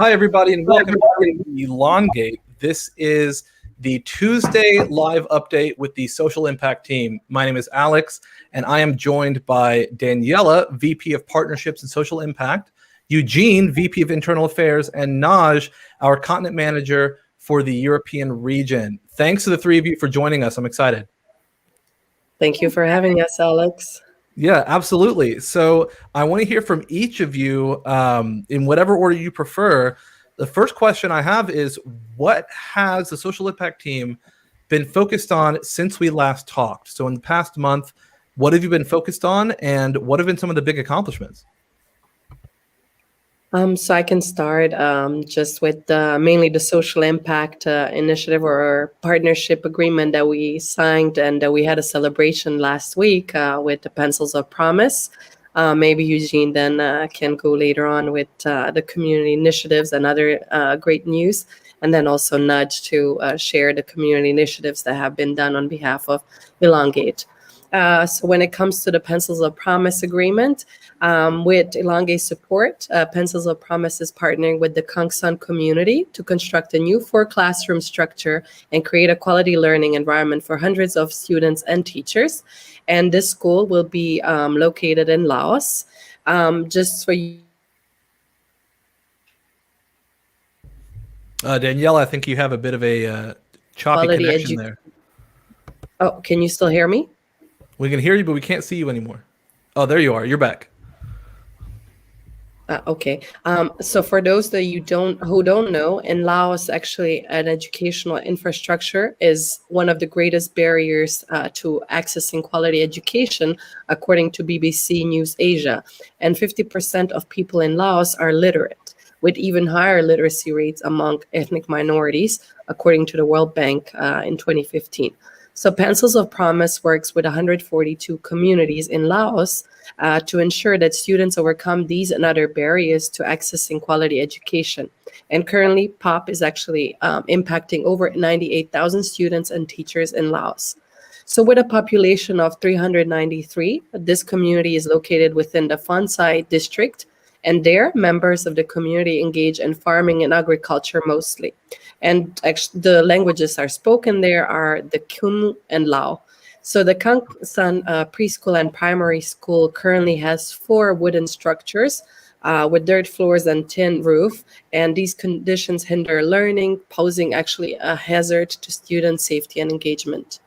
Hi, everybody, and welcome to Elongate. This is the Tuesday live update with the Social Impact team. My name is Alex, and I am joined by Daniela, VP of Partnerships and Social Impact, Eugene, VP of Internal Affairs, and Naj, our Continent Manager for the European region. Thanks to the three of you for joining us. I'm excited. Thank you for having us, Alex. Yeah, absolutely. So I want to hear from each of you in whatever order you prefer. The first question I have is, what has the Social Impact team been focused on since we last talked? So in the past month, what have you been focused on, and what have been some of the big accomplishments? So I can start just with mainly the social impact initiative or partnership agreement that we signed, and we had a celebration last week with the Pencils of Promise. Maybe Eugene then can go later on with the community initiatives and other great news, and then also nudge to share the community initiatives that have been done on behalf of Elongate. So when it comes to the Pencils of Promise agreement, with Elongate support, Pencils of Promise is partnering with the Kangsan community to construct a new 4-classroom structure and create a quality learning environment for hundreds of students and teachers. And this school will be located in Laos. Just for you. Danielle, I think you have a bit of a choppy connection there. Oh, can you still hear me? We can hear you, but we can't see you anymore. Oh, there you are. You're back. Okay. So for those that who don't know, in Laos, actually, an educational infrastructure is one of the greatest barriers to accessing quality education, according to BBC News Asia. And 50% of people in Laos are literate, with even higher literacy rates among ethnic minorities, according to the World Bank in 2015. So Pencils of Promise works with 142 communities in Laos to ensure that students overcome these and other barriers to accessing quality education. And currently, POP is actually impacting over 98,000 students and teachers in Laos. So with a population of 393, this community is located within the Phonsai district, and there, members of the community engage in farming and agriculture mostly. And actually, the languages are spoken there are the Khmer and Lao. So the Kangsan preschool and primary school currently has 4 wooden structures with dirt floors and tin roof. And these conditions hinder learning, posing actually a hazard to student safety and engagement.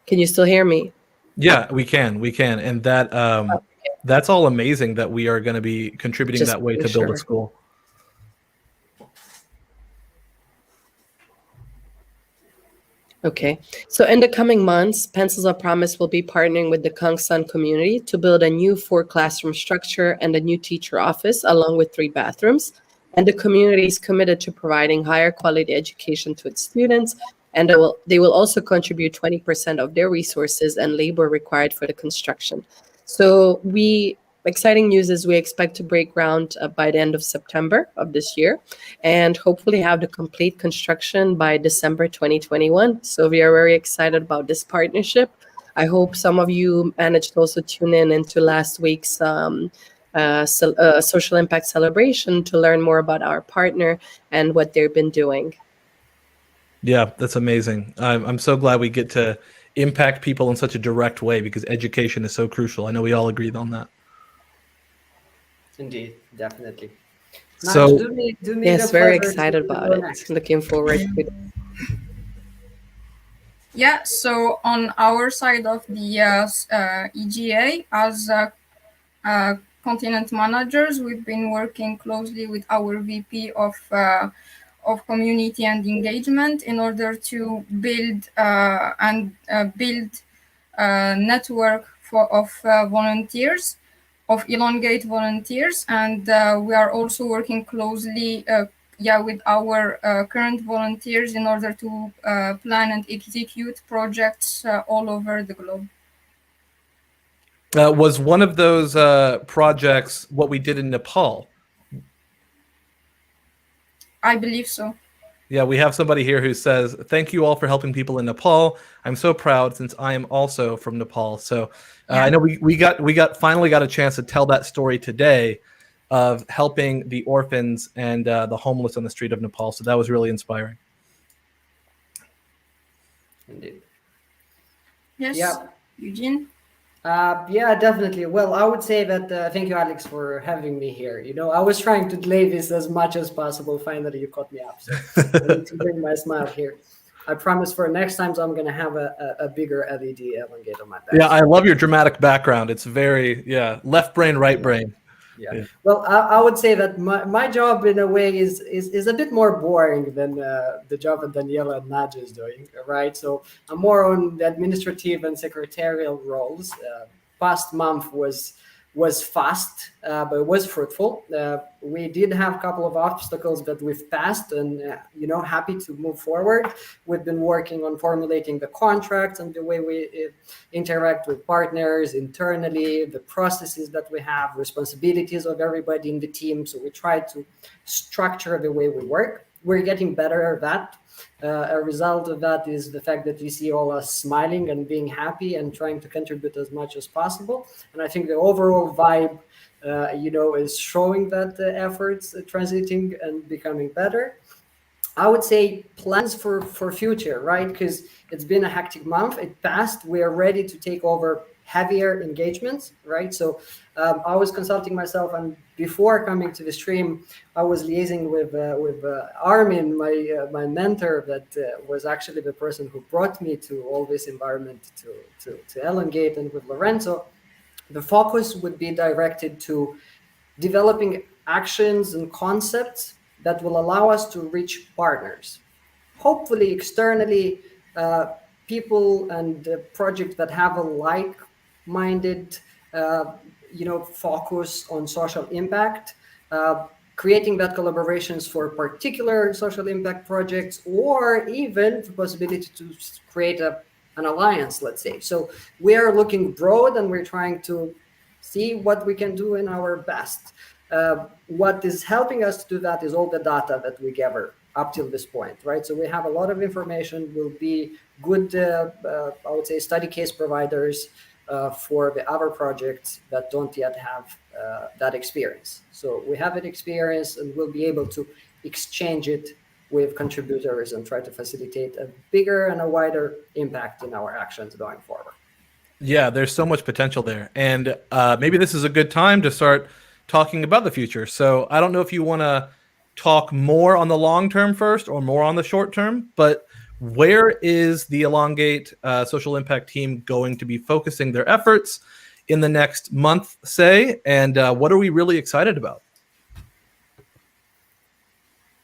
Can you still hear me? Yeah, we can. And that that's all amazing that we are going to be contributing just that way to build a school. Okay, so in the coming months, Pencils of Promise will be partnering with the Kangsan community to build a new 4-classroom structure and a new teacher office, along with 3 bathrooms. And the community is committed to providing higher quality education to its students, and they will also contribute 20% of their resources and labor required for the construction. So exciting news is we expect to break ground by the end of September of this year and hopefully have the complete construction by December 2021. So we are very excited about this partnership. I hope some of you managed to also tune in into last week's social impact celebration to learn more about our partner and what they've been doing. Yeah, that's amazing. I'm so glad we get to impact people in such a direct way because education is so crucial. I know we all agree on that. Indeed, definitely. So, yes, very excited about it. Looking forward to it. Yeah, so on our side of the EGA, as continent managers, we've been working closely with our VP of community and engagement in order to build a network of volunteers, of Elongate volunteers, and we are also working closely with our current volunteers in order to plan and execute projects all over the globe. Was one of those projects what we did in Nepal? I believe so. Yeah, we have somebody here who says, "Thank you all for helping people in Nepal. I'm so proud since I am also from Nepal." So I know we finally got a chance to tell that story today. of helping the orphans and the homeless on the street of Nepal. So that was really inspiring. Indeed. Yes, Yeah. Eugene. Yeah, definitely. Well, I would say that thank you, Alex, for having me here. I was trying to delay this as much as possible. Finally, you caught me up. So I need to bring my smile here. I promise for next time, I'm going to have a bigger LED elongate on my back. Yeah, I love your dramatic background. It's very, left brain, right brain. Yeah. Well, I would say that my job in a way is a bit more boring than the job that Daniela and Nadia is doing, right? So I'm more on the administrative and secretarial roles. Past month was fast, but it was fruitful. We did have a couple of obstacles that we've passed, and happy to move forward. We've been working on formulating the contracts and the way we interact with partners internally, the processes that we have, responsibilities of everybody in the team. So we try to structure the way we work. We're getting better at that. A result of that is the fact that you see all us smiling and being happy and trying to contribute as much as possible. And I think the overall vibe, is showing that efforts transiting and becoming better. I would say plans for future, right? Because it's been a hectic month. It passed. We are ready to take over heavier engagements, right? So I was consulting myself, and before coming to the stream, I was liaising with Armin, my mentor, that was actually the person who brought me to all this environment to Elongate, and with Lorenzo. The focus would be directed to developing actions and concepts that will allow us to reach partners, hopefully externally, people and projects that have a like-minded, focus on social impact, creating that collaborations for particular social impact projects, or even the possibility to create an alliance, let's say. So we are looking broad, and we're trying to see what we can do in our best. What is helping us to do that is all the data that we gather up till this point, right? So we have a lot of information. We'll be good, I would say, study case providers for the other projects that don't yet have that experience. So we have an experience, and we'll be able to exchange it with contributors and try to facilitate a bigger and a wider impact in our actions going forward. Yeah, there's so much potential there. And maybe this is a good time to start talking about the future. So I don't know if you want to talk more on the long term first or more on the short term, but where is the Elongate social impact team going to be focusing their efforts in the next month, say, and what are we really excited about?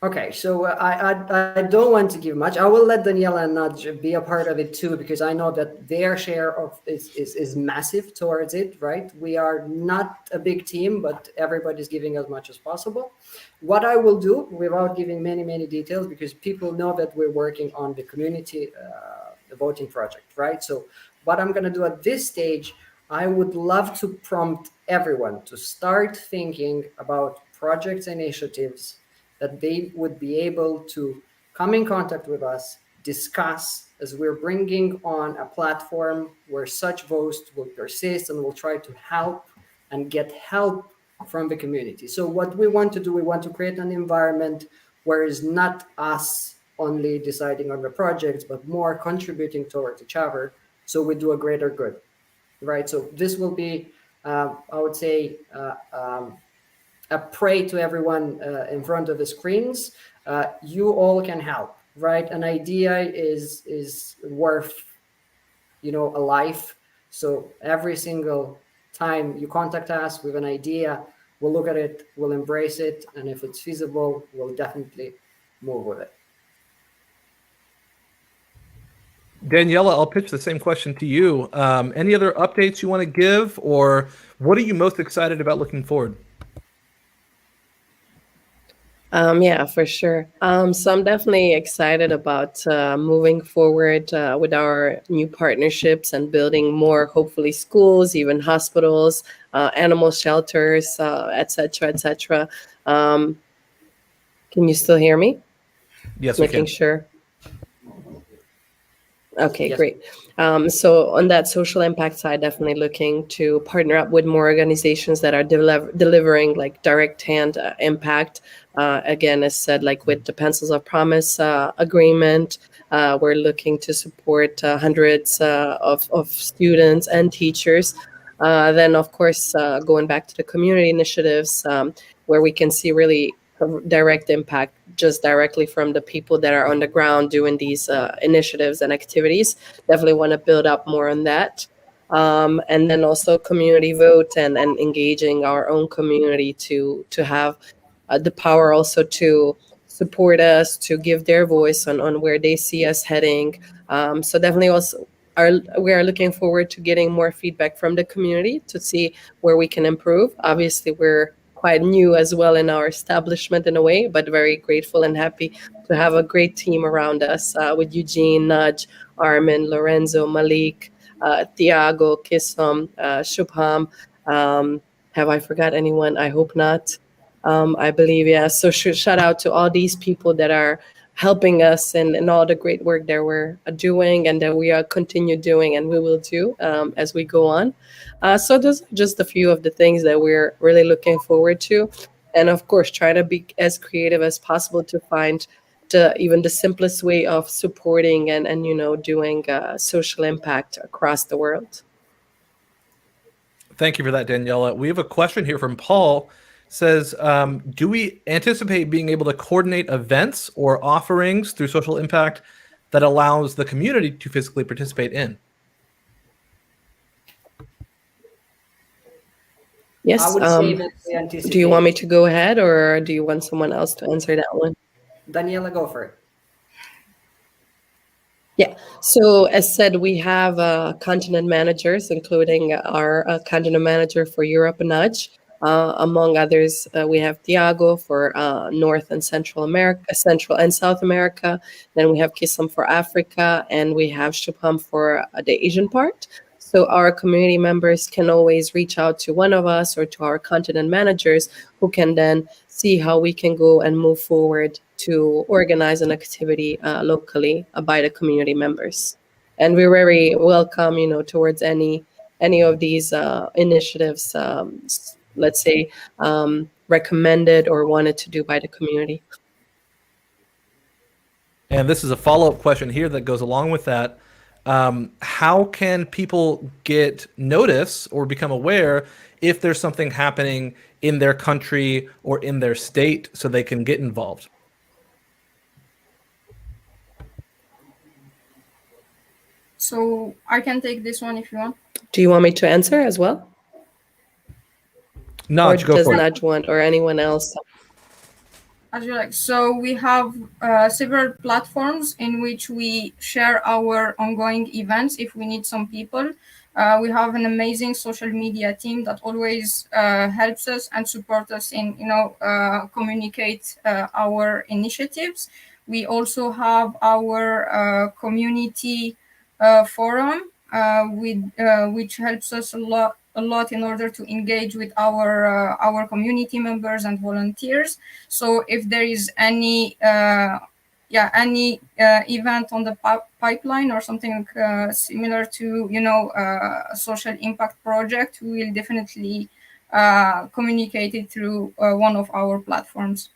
Okay, so I don't want to give much. I will let Daniela and Naj be a part of it too, because I know that their share of is massive towards it, right? We are not a big team, but everybody's giving as much as possible. What I will do, without giving many details, because people know that we're working on the community the voting project, right? So what I'm going to do at this stage, I would love to prompt everyone to start thinking about projects and initiatives that they would be able to come in contact with us, discuss, as we're bringing on a platform where such votes will persist, and we'll try to help and get help from the community. So what we want to do, we want to create an environment where it's not us only deciding on the projects, but more contributing towards each other, so we do a greater good, right? So this will be, I would say, a prey to everyone in front of the screens. You all can help, right? An idea is worth, a life. So every single time you contact us with an idea, we'll look at it, we'll embrace it, and if it's feasible, we'll definitely move with it. Daniela, I'll pitch the same question to you. Any other updates you want to give, or what are you most excited about looking forward? Yeah, for sure. So I'm definitely excited about moving forward with our new partnerships and building more, hopefully, schools, even hospitals, animal shelters, et cetera, et cetera. Can you still hear me? Yes, we Making can. sure. Okay, Yes. great. So on that social impact side, definitely looking to partner up with more organizations that are delivering like direct hand impact. Again, as said, like with the Pencils of Promise agreement, we're looking to support hundreds of students and teachers. Then, of course, going back to the community initiatives, where we can see really direct impact just directly from the people that are on the ground doing these initiatives and activities. Definitely want to build up more on that. And then also community vote and engaging our own community to have the power also to support us, to give their voice on where they see us heading. So definitely also we are looking forward to getting more feedback from the community to see where we can improve. Obviously, we're quite new as well in our establishment in a way, but very grateful and happy to have a great team around us with Eugene, Nudge, Armin, Lorenzo, Malik, Tiago, Kisom, Shubham. Have I forgot anyone? I hope not. I believe, yeah. So shout out to all these people that are helping us and all the great work that we're doing and that we are continue doing and we will do as we go on. So those are just a few of the things that we're really looking forward to. And of course, try to be as creative as possible to find even the simplest way of supporting and doing social impact across the world. Thank you for that, Daniela. We have a question here from Paul. Says, do we anticipate being able to coordinate events or offerings through social impact that allows the community to physically participate in? Yes. I would say that we anticipate. Do you want me to go ahead or do you want someone else to answer that one? Daniela, go for it. Yeah. So as said, we have continent managers, including our continent manager for Europe, Nudge. Among others, we have Tiago for North and Central America, Central and South America. Then we have Kisam for Africa, and we have Shubham for the Asian part. So our community members can always reach out to one of us or to our continent managers who can then see how we can go and move forward to organize an activity locally by the community members. And we're very welcome, towards any of these initiatives, let's say, recommended or wanted to do by the community. And this is a follow-up question here that goes along with that. How can people get notice or become aware if there's something happening in their country or in their state so they can get involved? So I can take this one if you want. Do you want me to answer as well? Nudge, go does for it. Nudge want or anyone else? As you like. So we have several platforms in which we share our ongoing events if we need some people. We have an amazing social media team that always helps us and support us in, communicate our initiatives. We also have our community forum, which helps us a lot in order to engage with our community members and volunteers. So if there is any event on the pipeline or something similar to a social impact project, we will definitely communicate it through one of our platforms.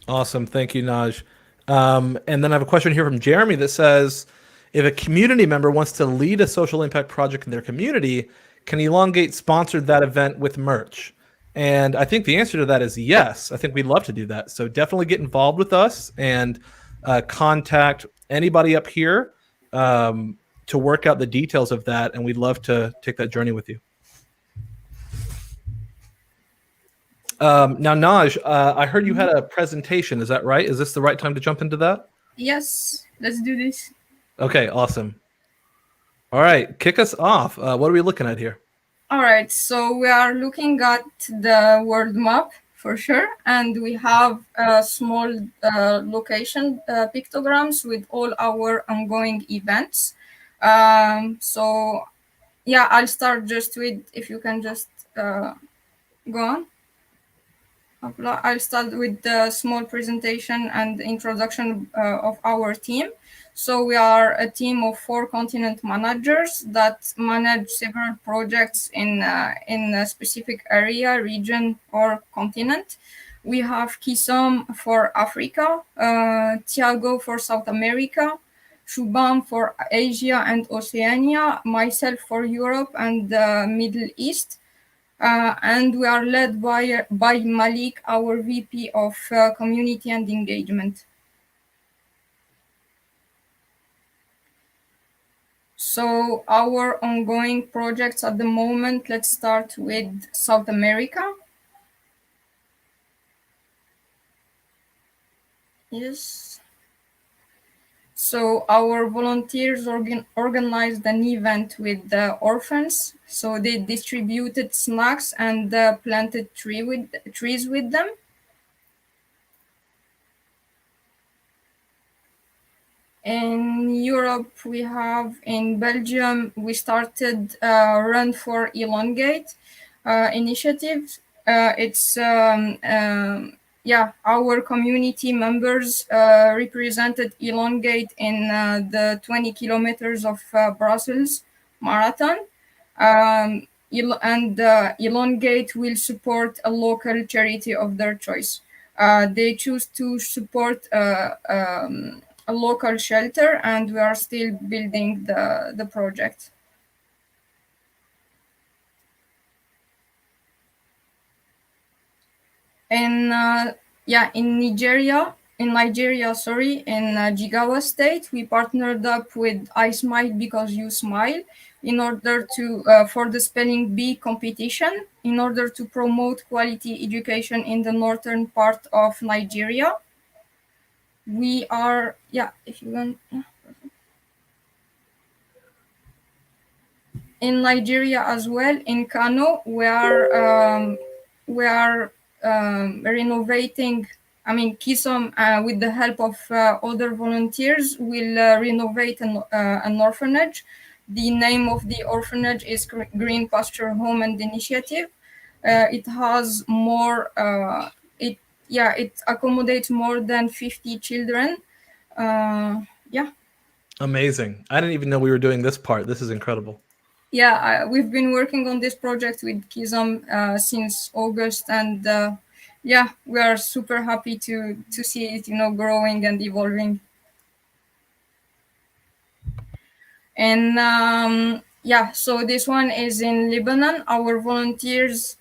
Awesome. Thank you, Naj. And then I have a question here from Jeremy that says, if a community member wants to lead a social impact project in their community, can Elongate sponsor that event with merch? And I think the answer to that is yes. I think we'd love to do that. So definitely get involved with us and contact anybody up here to work out the details of that. And we'd love to take that journey with you. Now, Naj, I heard you had a presentation. Is that right? Is this the right time to jump into that? Yes, let's do this. Okay, awesome. All right, kick us off. What are we looking at here? All right, so we are looking at the world map for sure, and we have small location pictograms with all our ongoing events. So yeah, I'll start just with, if you can just go on. I'll start with the small presentation and introduction of our team. So we are a team of 4 continent managers that manage several projects in a specific area, region, or continent. We have Kisom for Africa, Thiago for South America, Shubham for Asia and Oceania, myself for Europe and the Middle East. And we are led by Malik, our VP of Community and Engagement. So our ongoing projects at the moment, let's start with South America. Yes. So our volunteers organized an event with the orphans. So they distributed snacks and planted trees with them. In Europe, we have in Belgium, we started Run for Elongate initiative. It's our community members represented Elongate in the 20 kilometers of Brussels marathon. Elongate will support a local charity of their choice. They choose to support a local shelter, and we are still building the project. In Nigeria, in Jigawa State, we partnered up with I Smile Because You Smile in order to for the spelling bee competition in order to promote quality education in the northern part of Nigeria. We are if you want. In Nigeria as well, in Kano, we are renovating. I mean, Kisom, with the help of other volunteers, will renovate an orphanage. The name of the orphanage is Green Pasture Home and Initiative. It has more. It accommodates more than 50 children. Amazing. I didn't even know we were doing this part. This is incredible. Yeah, we've been working on this project with Kisom since August, and we are super happy to see it, growing and evolving. And so this one is in Lebanon. Our volunteers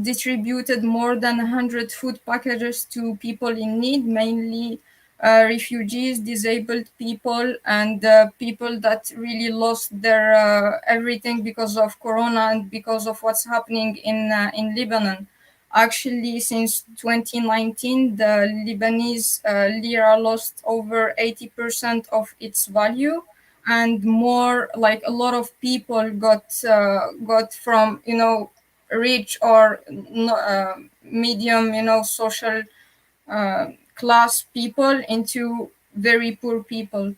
distributed more than 100 food packages to people in need, mainly refugees, disabled people, and people that really lost their everything because of Corona and because of what's happening in Lebanon. Actually, since 2019, the Lebanese lira lost over 80% of its value, and more, like a lot of people got from rich or medium social class people into very poor people,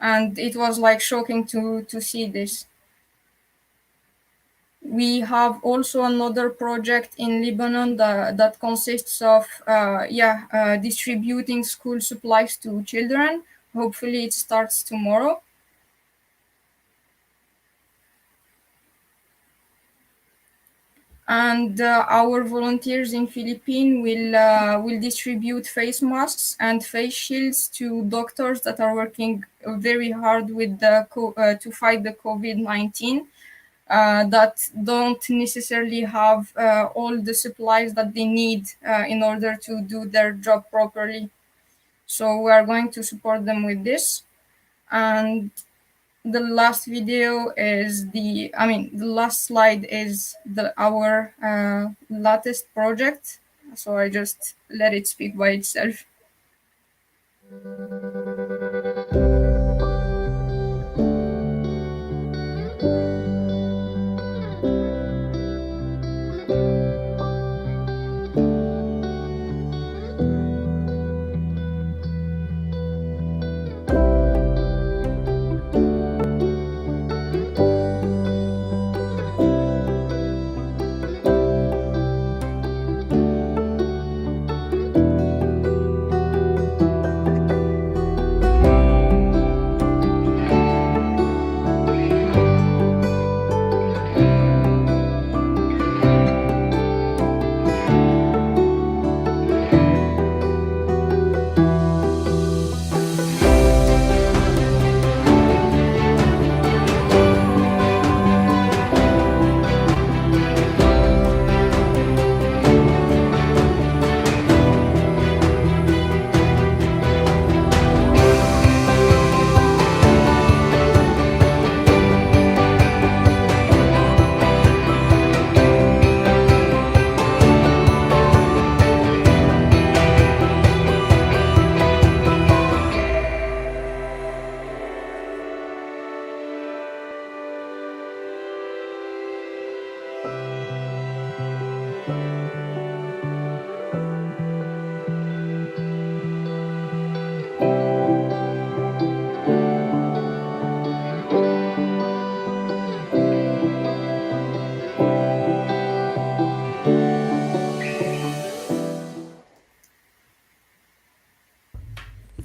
and it was like shocking to see this. We have also another project in Lebanon that consists of distributing school supplies to children. Hopefully it starts tomorrow. And our volunteers in Philippines will distribute face masks and face shields to doctors that are working very hard with to fight the COVID-19, that don't necessarily have all the supplies that they need in order to do their job properly. So we are going to support them with this. And the last video is the last slide is our latest project. So I just let it speak by itself.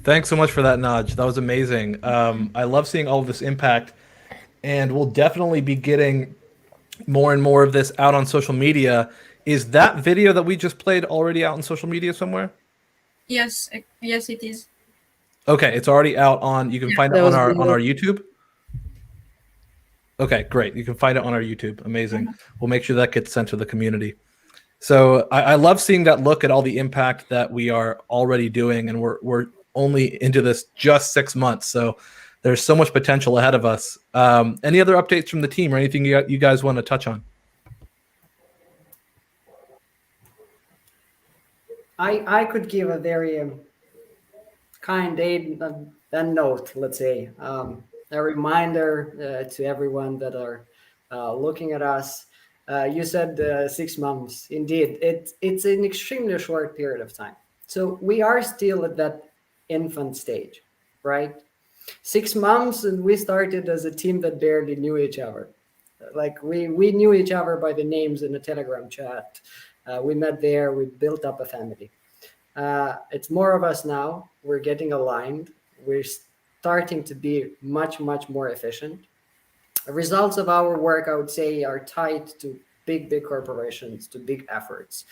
Thanks so much for that, Naj. That was amazing. I love seeing all of this impact, and we'll definitely be getting more and more of this out on social media. Is that video that we just played already out on social media somewhere? Yes, yes, it is. Okay, it's already out on. You can find it That on was our beautiful. YouTube. Okay, great. You can find it on our YouTube. Amazing. We'll make sure that gets sent to the community. So I love seeing that look at all the impact that we are already doing, and we're only into this just 6 months. So there's so much potential ahead of us. Any other updates from the team or anything you guys want to touch on? I could give a very kind aid and note, let's say, a reminder to everyone that are looking at us. You said 6 months. Indeed, it's an extremely short period of time. So we are still at that infant stage, right? 6 months, and we started as a team that barely knew each other. Like we knew each other by the names in the Telegram chat. We met there. We built up a family. It's more of us now. We're getting aligned. We're starting to be much more efficient. The results of our work, I would say, are tied to big corporations, to big efforts.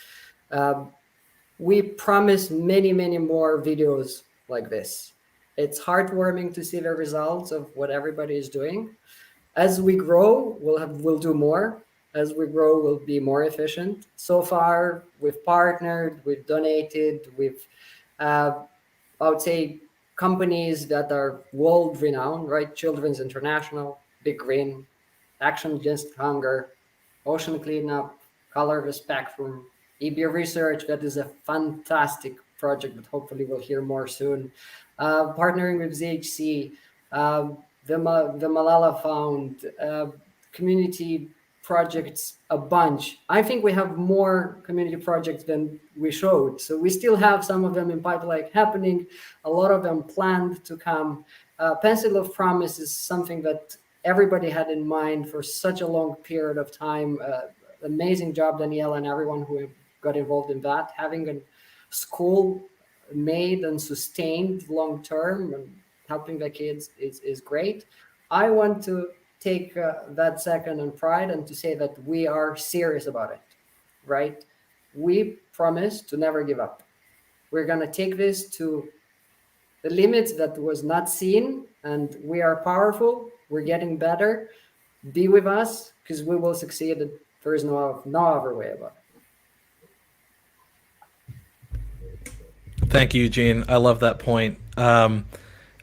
We promise many more videos like this. It's heartwarming to see the results of what everybody is doing. As we grow, we'll do more. As we grow, we'll be more efficient. So far, we've partnered, we've donated, we've, I would say, companies that are world renowned, right? Children's International, Big Green, Action Against Hunger, Ocean Cleanup, Color the Spectrum, EB Research, that is a fantastic project that hopefully we'll hear more soon. Partnering with ZHC, the Malala Fund, community projects, a bunch. I think we have more community projects than we showed. So we still have some of them in pipeline happening, a lot of them planned to come. Pencil of Promise is something that everybody had in mind for such a long period of time. Amazing job, Daniela, and everyone who got involved in that. Having a school made and sustained long term and helping the kids is great. I want to take that second and pride and to say that we are serious about it, right? We promise to never give up. We're going to take this to the limits that was not seen, and we are powerful. We're getting better. Be with us because we will succeed. There is no other way about it. Thank you, Eugene. I love that point.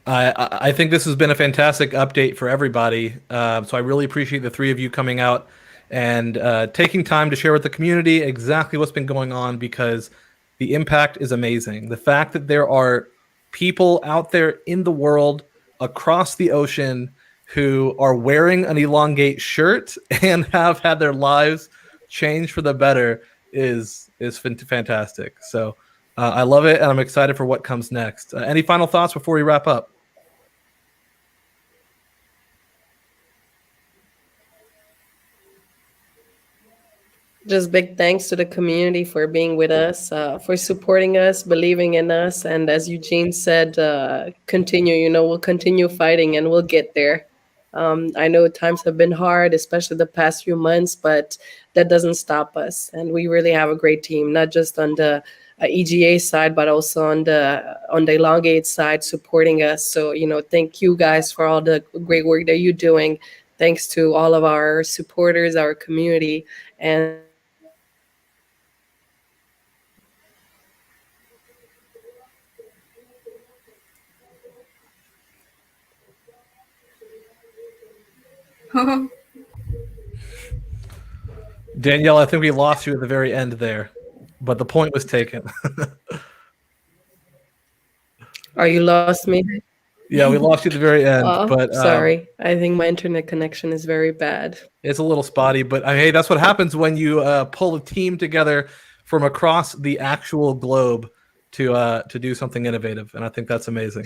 I think this has been a fantastic update for everybody. So I really appreciate the three of you coming out and taking time to share with the community exactly what's been going on, because the impact is amazing. The fact that there are people out there in the world across the ocean who are wearing an Elongate shirt and have had their lives change for the better is fantastic. So I love it, and I'm excited for what comes next. Any final thoughts before we wrap up? Just big thanks to the community for being with us, for supporting us, believing in us. And as Eugene said, continue, we'll continue fighting and we'll get there. I know times have been hard, especially the past few months, but that doesn't stop us. And we really have a great team, not just on the EGA side, but also on the Elongate side supporting us. So, thank you guys for all the great work that you're doing. Thanks to all of our supporters, our community, and Danielle, I think we lost you at the very end there, but the point was taken. Are you lost me? Yeah, we lost you at the very end. But sorry. I think my internet connection is very bad. It's a little spotty, but hey, that's what happens when you pull a team together from across the actual globe to do something innovative, and I think that's amazing.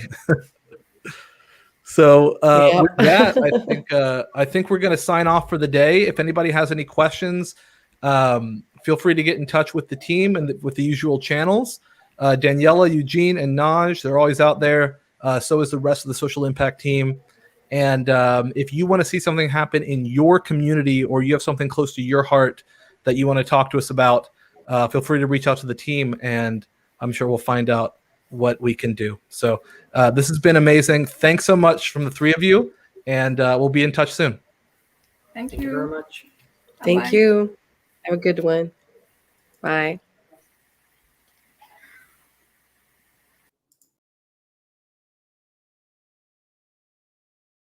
So with that, I think we're going to sign off for the day. If anybody has any questions, feel free to get in touch with the team and with the usual channels. Daniela, Eugene, and Naj, they're always out there. So is the rest of the social impact team. And if you want to see something happen in your community, or you have something close to your heart that you want to talk to us about, feel free to reach out to the team, and I'm sure we'll find out what we can do. So this has been amazing. Thanks so much from the three of you, and we'll be in touch soon. Thank Thank you very you. much. Thank Bye-bye. you. Have a good one. Bye.